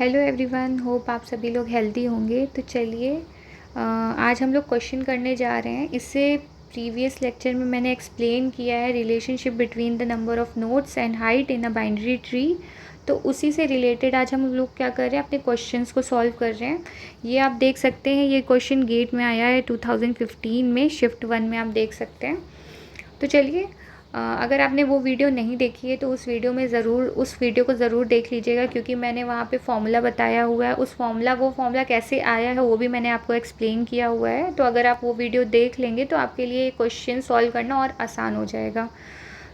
Hello everyone, hope आप सभी लोग हेल्दी होंगे। तो चलिए आज हम लोग क्वेश्चन करने जा रहे हैं। इससे प्रीवियस लेक्चर में मैंने एक्सप्लेन किया है relationship between the number of nodes and height in a binary tree. तो उसी से रिलेटेड आज हम लोग क्या कर रहे हैं, अपने क्वेश्चंस को सॉल्व कर रहे हैं। ये आप देख सकते हैं, ये क्वेश्चन गेट में आया है 2015 में, शिफ्ट 1 में आप देख सकते हैं। तो चलिए अगर आपने वो वीडियो नहीं देखी है तो उस वीडियो को ज़रूर देख लीजिएगा, क्योंकि मैंने वहाँ पे फॉर्मूला बताया हुआ है। वो फॉर्मूला कैसे आया है वो भी मैंने आपको एक्सप्लेन किया हुआ है। तो अगर आप वो वीडियो देख लेंगे तो आपके लिए ये क्वेश्चन सॉल्व करना और आसान हो जाएगा।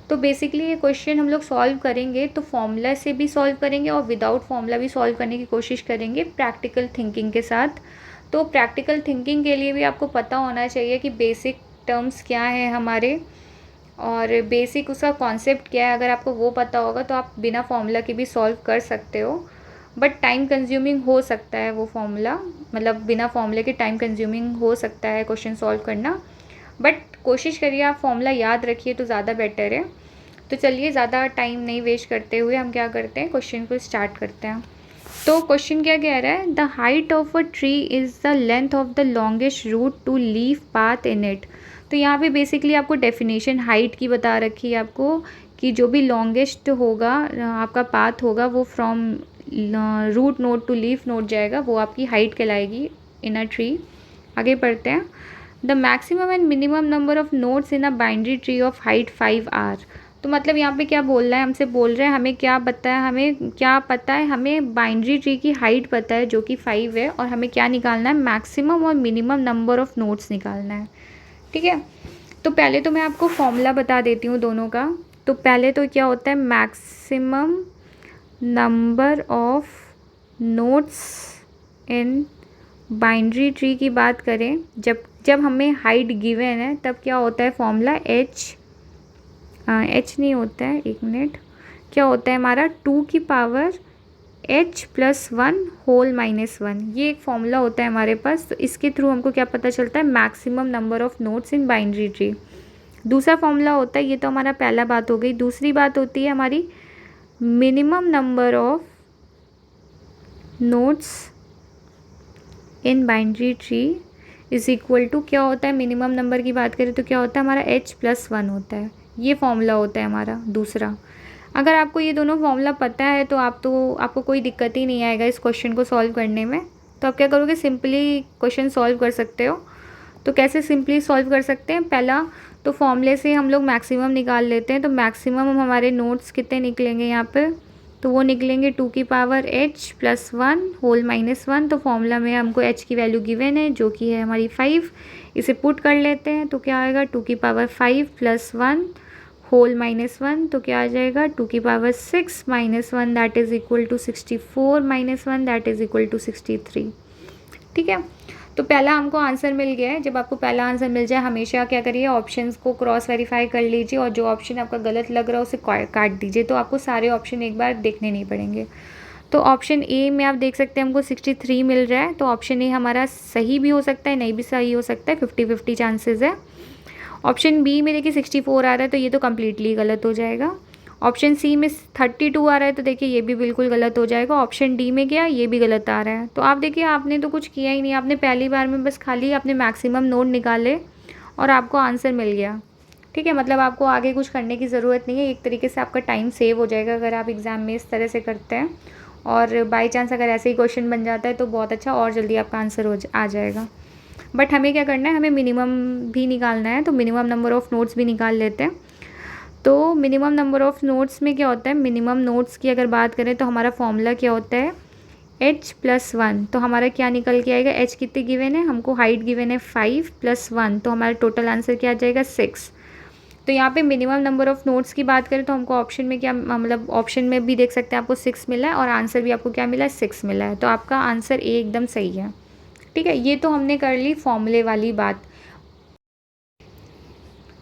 तो बेसिकली ये क्वेश्चन हम लोग सॉल्व करेंगे तो फॉर्मूला से भी सॉल्व करेंगे और विदाउट फॉर्मूला भी सॉल्व करने की कोशिश करेंगे प्रैक्टिकल थिंकिंग के साथ। तो प्रैक्टिकल थिंकिंग के लिए भी आपको पता होना चाहिए कि बेसिक टर्म्स क्या है हमारे, और बेसिक उसका कॉन्सेप्ट क्या है। अगर आपको वो पता होगा तो आप बिना फॉर्मूला के भी सॉल्व कर सकते हो, बट टाइम कंज्यूमिंग हो सकता है वो फॉर्मूला, मतलब बिना फॉर्मूले के टाइम कंज्यूमिंग हो सकता है क्वेश्चन सॉल्व करना। बट कोशिश करिए आप फॉर्मूला याद रखिए तो ज़्यादा बेटर है। तो चलिए ज़्यादा टाइम नहीं वेस्ट करते हुए हम क्या करते हैं, क्वेश्चन को स्टार्ट करते हैं। तो क्वेश्चन क्या कह रहा है, the height of a tree is the length of the longest root to leaf path in it. तो यहाँ पे बेसिकली आपको डेफिनेशन हाइट की बता रखी है आपको, कि जो भी लॉन्गेस्ट होगा आपका पाथ होगा वो from root node to leaf node जाएगा, वो आपकी हाइट कहलाएगी इन अ ट्री। आगे पढ़ते हैं। The maximum and minimum number of nodes in a binary tree of height 5 are. तो मतलब यहाँ पे क्या बोल रहा है, हमसे बोल रहे हैं हमें क्या पता है, हमें बाइनरी ट्री की हाइट पता है जो कि 5 है, और हमें क्या निकालना है, मैक्सिमम और मिनिमम नंबर ऑफ़ नोड्स निकालना है। ठीक है, तो पहले तो मैं आपको फॉर्मूला बता देती हूँ दोनों का। तो पहले तो क्या होता है, maximum number of nodes in binary tree की बात करें, जब हमें हाइट गिवन है तब क्या होता है फॉर्मूला, एच नहीं होता है, एक मिनट, क्या होता है हमारा 2 की पावर h+1 होल -1। ये एक फॉर्मूला होता है हमारे पास। तो इसके थ्रू हमको क्या पता चलता है, maximum number of nodes in binary tree. दूसरा फॉर्मूला होता है, ये तो हमारा पहला बात हो गई। दूसरी बात होती है हमारी minimum number of nodes in binary tree is equal to, क्या होता है, मिनिमम नंबर की बात करें तो क्या होता है हमारा h+1 होता है। ये फॉर्मूला होता है हमारा दूसरा। अगर आपको ये दोनों फॉर्मूला पता है तो आपको कोई दिक्कत ही नहीं आएगा इस क्वेश्चन को सॉल्व करने में। तो आप क्या करोगे, सिंपली क्वेश्चन सॉल्व कर सकते हो। तो कैसे सिंपली सॉल्व कर सकते हैं, पहला तो फॉर्मूले से हम लोग मैक्सिमम निकाल लेते हैं। तो मैक्सिमम हमारे नोट्स कितने निकलेंगे यहाँ पे, तो वो निकलेंगे 2 की पावर h+1 होल -1। तो फॉर्मूला में हमको h की वैल्यू गिवन है जो कि है हमारी 5। इसे पुट कर लेते हैं तो क्या आएगा, 2 की पावर 5 + 1 होल -1। तो क्या आ जाएगा, 2 की power 6 -1 that is equal to 64 -1 that is equal to 63। ठीक है, तो पहला हमको आंसर मिल गया है। जब आपको पहला आंसर मिल जाए हमेशा क्या करिए, ऑप्शंस को क्रॉस वेरीफाई कर लीजिए, और जो ऑप्शन आपका गलत लग रहा है उसे काट दीजिए। तो आपको सारे ऑप्शन एक बार देखने नहीं पड़ेंगे। तो ऑप्शन ए में आप देख सकते हैं हमको 63 मिल रहा है। तो ऑप्शन ए हमारा सही भी हो सकता है, नहीं भी सही हो सकता है, 50-50 चांसेस है। ऑप्शन बी में देखिए 64 आ रहा है, तो ये तो कम्प्लीटली गलत हो जाएगा। ऑप्शन सी में 32 आ रहा है, तो देखिए ये भी बिल्कुल गलत हो जाएगा। ऑप्शन डी में क्या, ये भी गलत आ रहा है। तो आप देखिए आपने तो कुछ किया ही नहीं, आपने पहली बार में बस खाली अपने मैक्सिमम नोड निकाले और आपको आंसर मिल गया। ठीक है, मतलब आपको आगे कुछ करने की ज़रूरत नहीं है। एक तरीके से आपका टाइम सेव हो जाएगा अगर आप एग्ज़ाम में इस तरह से करते हैं। और बाई चांस अगर ऐसे ही क्वेश्चन बन जाता है तो बहुत अच्छा, और जल्दी आपका आंसर आ जाएगा। बट हमें क्या करना है, हमें मिनिमम भी निकालना है। तो मिनिमम नंबर ऑफ़ नोड्स भी निकाल लेते हैं। तो मिनिमम नंबर ऑफ़ नोड्स में क्या होता है, मिनिमम नोड्स की अगर बात करें तो हमारा फॉर्मूला क्या होता है, h+1। तो हमारा क्या निकल के आएगा, h कितने गिवन है, हमको हाइट गिवन है 5 + 1। तो हमारा टोटल आंसर क्या आ जाएगा, 6। तो यहाँ पे मिनिमम नंबर ऑफ़ नोड्स की बात करें तो हमको ऑप्शन में क्या, मतलब ऑप्शन में भी देख सकते हैं आपको 6 मिला है, और आंसर भी आपको क्या मिला है, 6 मिला है। तो आपका आंसर ए एकदम सही है। ठीक है, ये तो हमने कर ली फॉर्मूले वाली बात।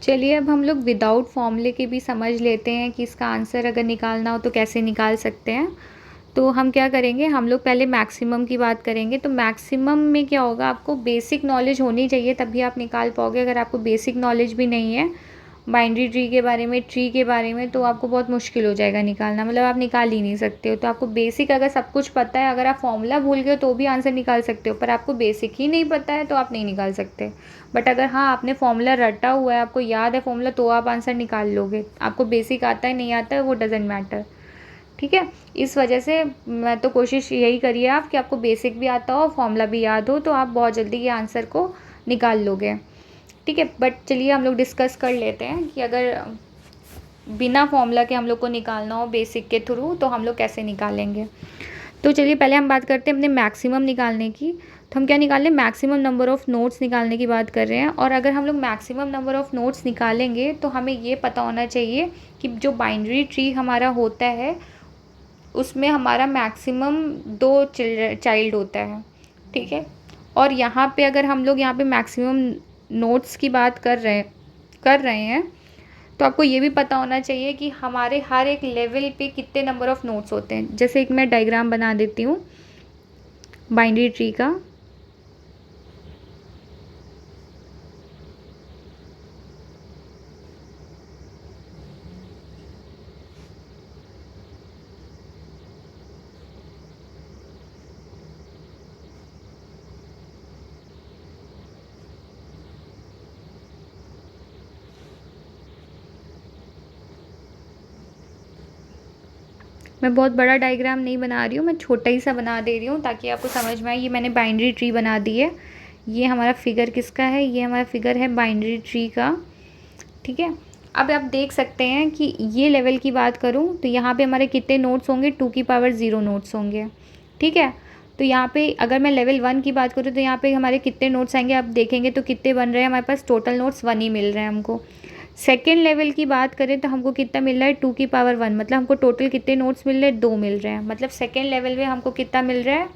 चलिए अब हम लोग विदाउट फॉर्मूले के भी समझ लेते हैं कि इसका आंसर अगर निकालना हो तो कैसे निकाल सकते हैं। तो हम क्या करेंगे, हम लोग पहले मैक्सिमम की बात करेंगे। तो मैक्सिमम में क्या होगा, आपको बेसिक नॉलेज होनी चाहिए तभी आप निकाल पाओगे। अगर आपको बेसिक नॉलेज भी नहीं है बाइनरी ट्री के बारे में, ट्री के बारे में, तो आपको बहुत मुश्किल हो जाएगा निकालना, मतलब आप निकाल ही नहीं सकते हो। तो आपको बेसिक अगर सब कुछ पता है, अगर आप फॉर्मूला भूल गए तो भी आंसर निकाल सकते हो, पर आपको बेसिक ही नहीं पता है तो आप नहीं निकाल सकते। बट अगर हाँ आपने फॉर्मूला रटा हुआ है, आपको याद है फॉर्मूला, तो आप आंसर निकाल लोगे। आपको बेसिक आता है नहीं आता है वो डजेंट मैटर, ठीक है। इस वजह से मैं तो कोशिश यही करिए आप कि आपको बेसिक भी आता हो, फॉर्मूला भी याद हो, तो आप बहुत जल्दी ये आंसर को निकाल लोगे, ठीक है। बट चलिए हम लोग डिस्कस कर लेते हैं कि अगर बिना फॉर्मूला के हम लोग को निकालना हो बेसिक के थ्रू तो हम लोग कैसे निकालेंगे। तो चलिए पहले हम बात करते हैं अपने मैक्सिमम निकालने की। तो हम क्या निकाल रहे हैं, मैक्सिमम नंबर ऑफ़ नोट्स निकालने की बात कर रहे हैं। और अगर हम लोग मैक्सिमम नंबर ऑफ़ नोट्स निकालेंगे तो हमें ये पता होना चाहिए कि जो बाइनरी ट्री हमारा होता है उसमें हमारा मैक्सिमम 2 चाइल्ड होता है, ठीक है। और यहाँ पे अगर हम लोग यहाँ पे मैक्सिमम नोट्स की बात कर रहे हैं तो आपको ये भी पता होना चाहिए कि हमारे हर एक लेवल पे कितने नंबर ऑफ़ नोट्स होते हैं। जैसे एक मैं डायग्राम बना देती हूँ बाइनरी ट्री का। मैं बहुत बड़ा डायग्राम नहीं बना रही हूँ, मैं छोटा ही सा बना दे रही हूँ ताकि आपको समझ में आए। ये मैंने बाइनरी ट्री बना दी है। ये हमारा फिगर किसका है, ये हमारा फिगर है बाइनरी ट्री का, ठीक है। अब आप देख सकते हैं कि ये लेवल की बात करूँ तो यहाँ पे हमारे कितने नोट्स होंगे, 2 की पावर 0 नोट्स होंगे, ठीक है। तो यहाँ पे अगर मैं लेवल 1 की बात करूँ तो यहाँ पे हमारे कितने नोट्स आएंगे, आप देखेंगे तो कितने बन रहे हैं हमारे पास, टोटल नोट्स 1 ही मिल रहे हैं हमको। सेकेंड लेवल की बात करें तो हमको कितना मिल रहा है, 2 की पावर 1, मतलब हमको टोटल कितने नोट्स मिल रहे हैं, 2 मिल रहे हैं। मतलब सेकेंड लेवल में हमको कितना मिल रहा है,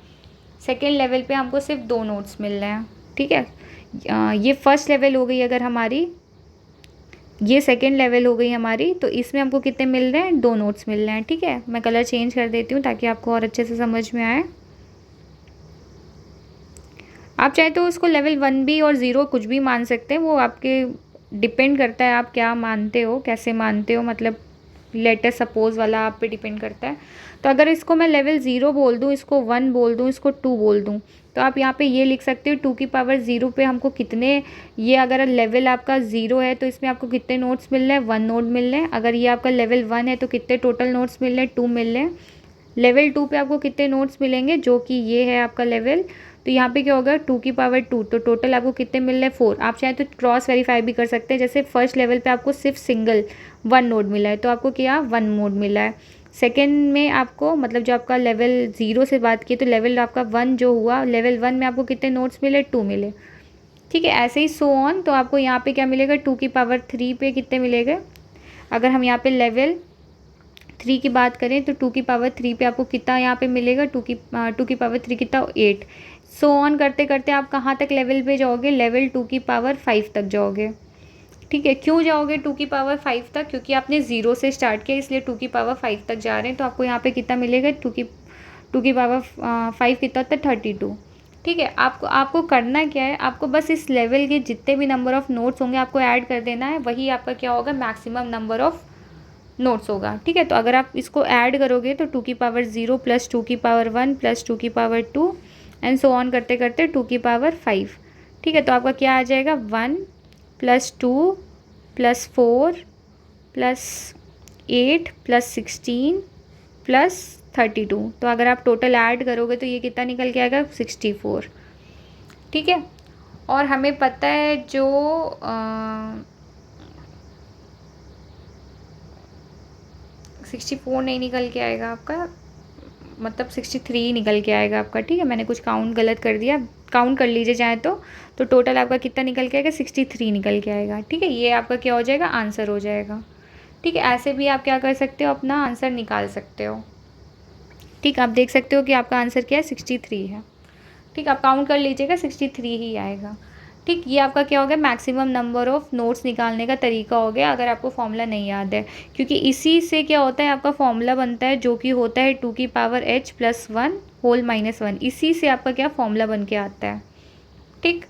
सेकेंड लेवल पे हमको सिर्फ 2 नोट्स मिल रहे हैं, ठीक है। ये फर्स्ट लेवल हो गई अगर हमारी, ये सेकेंड लेवल हो गई हमारी, तो इसमें हमको कितने मिल रहे हैं, 2 नोट्स मिल रहे हैं, ठीक है। मैं कलर चेंज कर देती हूँ ताकि आपको और अच्छे से समझ में आए। आप चाहे तो उसको लेवल 1 भी और 0 कुछ भी मान सकते हैं, वो आपके डिपेंड करता है आप क्या मानते हो, कैसे मानते हो, मतलब लेटर सपोज वाला आप पे डिपेंड करता है। तो अगर इसको मैं लेवल 0 बोल दूँ, इसको 1 बोल दूँ, इसको 2 बोल दूँ, तो आप यहाँ पे ये लिख सकते हो 2 की पावर 0 पे हमको कितने, ये अगर लेवल आपका 0 है तो इसमें आपको कितने नोट्स मिल रहे हैं, 1 नोट मिल रहे हैं। अगर ये आपका लेवल 1 है तो कितने टोटल नोट्स मिल रहे हैं, 2 मिल रहे हैं। लेवल 2 पे आपको कितने नोट्स मिलेंगे, जो कि ये है आपका लेवल, तो यहाँ पे क्या होगा, 2 की पावर 2, तो टोटल आपको कितने मिल रहे हैं, 4। आप चाहे तो क्रॉस वेरीफाई भी कर सकते हैं। जैसे फर्स्ट लेवल पे आपको सिर्फ सिंगल 1 नोट मिला है तो आपको क्या 1 नोट मिला है। सेकेंड में आपको, मतलब जो आपका लेवल 0 से बात की तो लेवल आपका 1 जो हुआ, लेवल 1 में आपको कितने नोट्स मिले, 2 मिले, ठीक है। ऐसे ही सो ऑन। तो आपको यहाँ पे क्या मिलेगा, 2 की पावर 3 पे कितने मिलेगा। अगर हम यहाँ पे लेवल 3 की बात करें तो 2 की पावर 3 पे आपको कितना यहाँ पे मिलेगा, 2 की पावर 3 कितना, 8। सो ऑन करते करते आप कहाँ तक लेवल पे जाओगे, लेवल 2 की पावर 5 तक जाओगे, ठीक है। क्यों जाओगे 2 की पावर 5 तक, क्योंकि आपने 0 से स्टार्ट किया इसलिए 2 की पावर 5 तक जा रहे हैं। तो आपको यहाँ पे कितना मिलेगा, 2 की पावर 5 कितना होता है, 32, ठीक है। आपको करना क्या है, आपको बस इस लेवल के जितने भी नंबर ऑफ़ नोट्स होंगे आपको ऐड कर देना है, वही आपका क्या होगा, मैक्सिमम नंबर ऑफ़ नोट्स होगा, ठीक है। तो अगर आप इसको ऐड करोगे तो 2 की पावर 0 प्लस 2 की पावर 1 प्लस 2 की पावर 2 एंड सो ऑन करते करते 2 की पावर 5, ठीक है। तो आपका क्या आ जाएगा, 1 plus 2 plus 4 plus 8 plus 16 plus 32। तो अगर आप टोटल ऐड करोगे तो ये कितना निकल के आएगा, 64, ठीक है। और हमें पता है जो 64 नहीं निकल के आएगा आपका, मतलब 63 निकल के आएगा आपका, ठीक है। मैंने कुछ काउंट गलत कर दिया, काउंट कर लीजिए चाहे तो टोटल आपका कितना निकल के आएगा, 63 निकल के आएगा, ठीक है। ये आपका क्या हो जाएगा, आंसर हो जाएगा, ठीक है। ऐसे भी आप क्या कर सकते हो, अपना आंसर निकाल सकते हो, ठीक। आप देख सकते हो कि आपका आंसर क्या है, 63 है, ठीक। आप काउंट कर लीजिएगा, 63 ही आएगा, ठीक। ये आपका क्या हो गया, मैक्सिमम नंबर ऑफ़ नोट्स निकालने का तरीका हो गया, अगर आपको फॉर्मूला नहीं याद है, क्योंकि इसी से क्या होता है, आपका फॉर्मूला बनता है जो कि होता है 2 की power h plus 1 whole minus 1, इसी से आपका क्या फॉर्मूला बन के आता है, ठीक।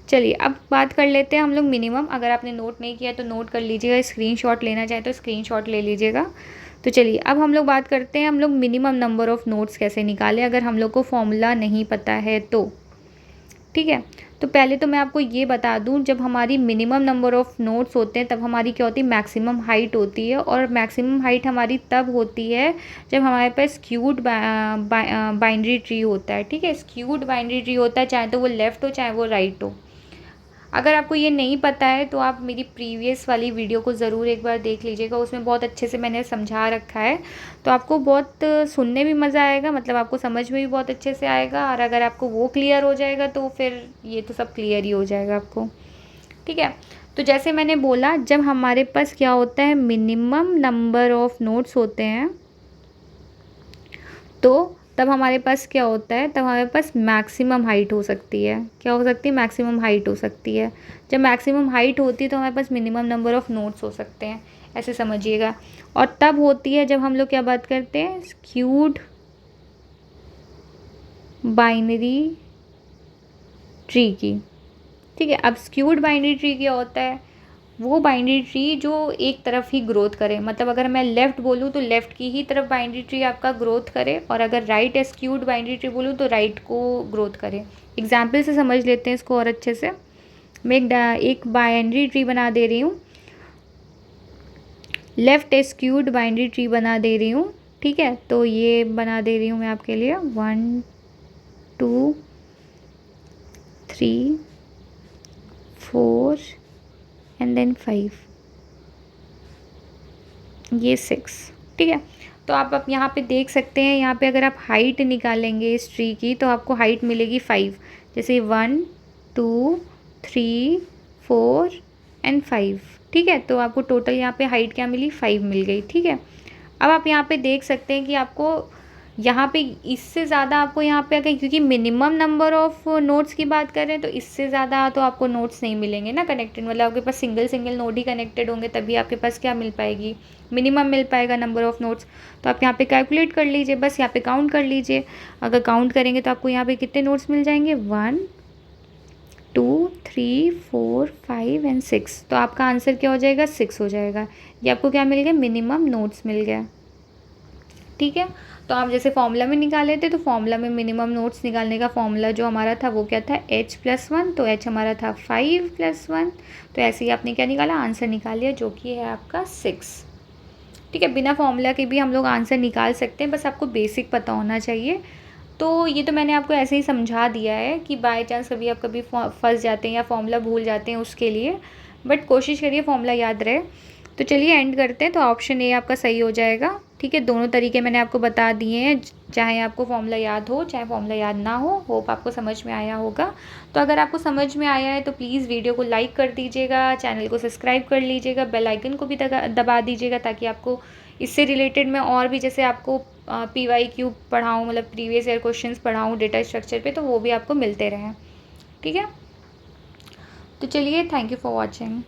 चलिए अब बात कर लेते हैं हम लोग मिनिमम। अगर आपने नोट नहीं किया तो नोट कर लीजिएगा, स्क्रीनशॉट लेना चाहे तो स्क्रीनशॉट ले लीजिएगा। तो चलिए अब हम लोग बात करते हैं हम लोग मिनिमम नंबर ऑफ़ नोट्स कैसे निकालें अगर हम लोग को फॉर्मूला नहीं पता है तो। ठीक है, तो पहले तो मैं आपको ये बता दूं, जब हमारी मिनिमम नंबर ऑफ़ नोट्स होते हैं तब हमारी क्या होती है, मैक्सिमम हाइट होती है। और मैक्सिमम हाइट हमारी तब होती है जब हमारे पास स्क्यूड बाइनरी ट्री होता है। ठीक है, स्क्यूड बाइनरी ट्री होता है, चाहे तो वो लेफ़्ट हो चाहे वो राइट हो। अगर आपको ये नहीं पता है तो आप मेरी प्रीवियस वाली वीडियो को ज़रूर एक बार देख लीजिएगा, उसमें बहुत अच्छे से मैंने समझा रखा है। तो आपको बहुत सुनने में मज़ा आएगा, मतलब आपको समझ में भी बहुत अच्छे से आएगा। और अगर आपको वो क्लियर हो जाएगा तो फिर ये तो सब क्लियर ही हो जाएगा आपको। ठीक है, तो जैसे मैंने बोला, जब हमारे पास क्या होता है, मिनिमम नंबर ऑफ़ नोट्स होते हैं, तो तब हमारे पास क्या होता है, तब हमारे पास मैक्सिमम हाइट हो सकती है। क्या हो सकती है, मैक्सिमम हाइट हो सकती है। जब मैक्सिमम हाइट होती है तो हमारे पास मिनिमम नंबर ऑफ़ नोट्स हो सकते हैं, ऐसे समझिएगा। और तब होती है जब हम लोग क्या बात करते हैं, स्क्यूड बाइनरी ट्री की। ठीक है, अब स्क्यूड बाइनरी ट्री क्या होता है, वो बाइनरी ट्री जो एक तरफ ही ग्रोथ करे। मतलब अगर मैं लेफ़्ट बोलूँ तो लेफ़्ट की ही तरफ बाइनरी ट्री आपका ग्रोथ करे, और अगर राइट स्क्यूड बाइनरी ट्री बोलूँ तो राइट को ग्रोथ करे। एग्जाम्पल से समझ लेते हैं इसको और अच्छे से। मैं एक बाइनरी ट्री बना दे रही हूँ, लेफ़्ट स्क्यूड बाइनरी ट्री बना दे रही हूँ। ठीक है, तो ये बना दे रही हूँ मैं आपके लिए 1 2 3 4 एंड देन 5, ये 6। ठीक है, तो आप यहाँ पे देख सकते हैं, यहाँ पे अगर आप हाइट निकालेंगे इस ट्री की तो आपको हाइट मिलेगी 5। जैसे 1 2 3 4 एंड 5। ठीक है, तो आपको टोटल यहाँ पे हाइट क्या मिली, 5 मिल गई। ठीक है, अब आप यहाँ पे देख सकते हैं कि आपको यहाँ पे इससे ज़्यादा आपको यहाँ पे अगर, क्योंकि मिनिमम नंबर ऑफ़ नोट्स की बात कर रहे हैं तो इससे ज़्यादा तो आपको नोट्स नहीं मिलेंगे ना कनेक्टेड। मतलब आपके पास सिंगल सिंगल नोट ही कनेक्टेड होंगे, तभी आपके पास क्या मिल पाएगी, मिनिमम मिल पाएगा नंबर ऑफ़ नोट्स। तो आप यहाँ पे कैलकुलेट कर लीजिए, बस यहाँ पे काउंट कर लीजिए। अगर काउंट करेंगे तो आपको यहाँ पे कितने नोट्स मिल जाएंगे, 1 2 3 4 5 एंड 6। तो आपका आंसर क्या हो जाएगा, 6 हो जाएगा। ये आपको क्या मिल गया, मिनिमम नोट्स मिल गया। ठीक है, तो आप जैसे फॉर्मूला में निकाले थे, तो फॉर्मूला में मिनिमम नोट्स निकालने का फॉर्मूला जो हमारा था वो क्या था, h+1। तो h हमारा था 5+1। तो ऐसे ही आपने क्या निकाला, आंसर निकाल लिया, जो कि है आपका 6। ठीक है, बिना फॉर्मूला के भी हम लोग आंसर निकाल सकते हैं, बस आपको बेसिक पता होना चाहिए। तो ये तो मैंने आपको ऐसे ही समझा दिया है कि बाय चांस कभी आप कभी फंस जाते हैं या फॉर्मूला भूल जाते हैं उसके लिए, बट कोशिश करिए फॉर्मूला याद रहे। तो चलिए एंड करते हैं। तो ऑप्शन ए आपका सही हो जाएगा। ठीक है, दोनों तरीके मैंने आपको बता दिए हैं, चाहे आपको फॉर्मूला याद हो चाहे फॉर्मूला याद ना हो। होप आपको समझ में आया होगा। तो अगर आपको समझ में आया है तो प्लीज़ वीडियो को लाइक कर दीजिएगा, चैनल को सब्सक्राइब कर लीजिएगा, बेल आइकन को भी दबा दीजिएगा, ताकि आपको इससे रिलेटेड मैं और भी, जैसे आपको PYQ पढ़ाऊँ, मतलब प्रीवियस ईयर क्वेश्चंस पढ़ाऊँ डेटा स्ट्रक्चर पे, तो वो भी आपको मिलते रहें। ठीक है, तो चलिए, थैंक यू फॉर वॉचिंग।